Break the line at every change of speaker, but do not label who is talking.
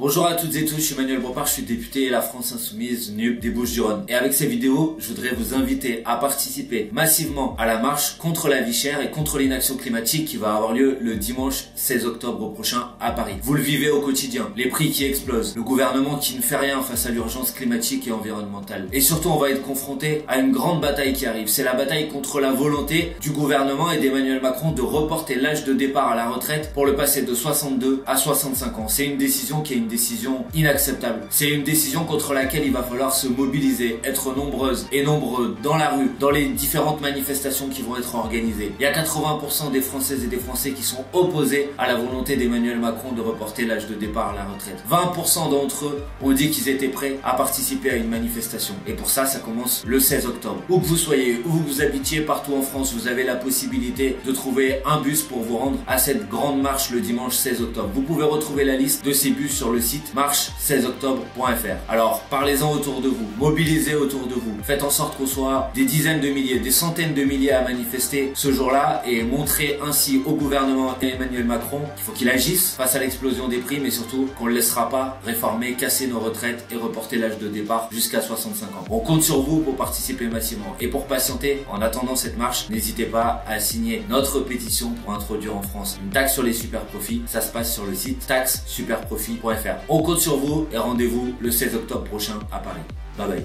Bonjour à toutes et tous, je suis Emmanuel Bompard, je suis député La France Insoumise NUP des Bouches-du-Rhône. Et avec ces vidéos, je voudrais vous inviter à participer massivement à la marche contre la vie chère et contre l'inaction climatique qui va avoir lieu le dimanche 16 octobre prochain à Paris. Vous le vivez au quotidien, les prix qui explosent, le gouvernement qui ne fait rien face à l'urgence climatique et environnementale. Et surtout, on va être confronté à une grande bataille qui arrive. C'est la bataille contre la volonté du gouvernement et d'Emmanuel Macron de reporter l'âge de départ à la retraite pour le passer de 62 à 65 ans. C'est une décision qui est une décision inacceptable. C'est une décision contre laquelle il va falloir se mobiliser, être nombreuses et nombreux dans la rue, dans les différentes manifestations qui vont être organisées. Il y a 80% des Françaises et des Français qui sont opposés à la volonté d'Emmanuel Macron de reporter l'âge de départ à la retraite. 20% d'entre eux ont dit qu'ils étaient prêts à participer à une manifestation. Et pour ça, ça commence le 16 octobre. Où que vous soyez, où vous habitiez, partout en France, vous avez la possibilité de trouver un bus pour vous rendre à cette grande marche le dimanche 16 octobre. Vous pouvez retrouver la liste de ces bus sur le site marche16octobre.fr. Alors, parlez-en autour de vous, mobilisez autour de vous, faites en sorte qu'on soit des dizaines de milliers, des centaines de milliers à manifester ce jour-là et montrer ainsi au gouvernement et Emmanuel Macron qu'il faut qu'il agisse face à l'explosion des prix, mais surtout qu'on ne laissera pas réformer, casser nos retraites et reporter l'âge de départ jusqu'à 65 ans. On compte sur vous pour participer massivement. Et pour patienter, en attendant cette marche, n'hésitez pas à signer notre pétition pour introduire en France une taxe sur les super profits. Ça se passe sur le site taxesuperprofit.fr. On compte sur vous et rendez-vous le 16 octobre prochain à Paris. Bye bye.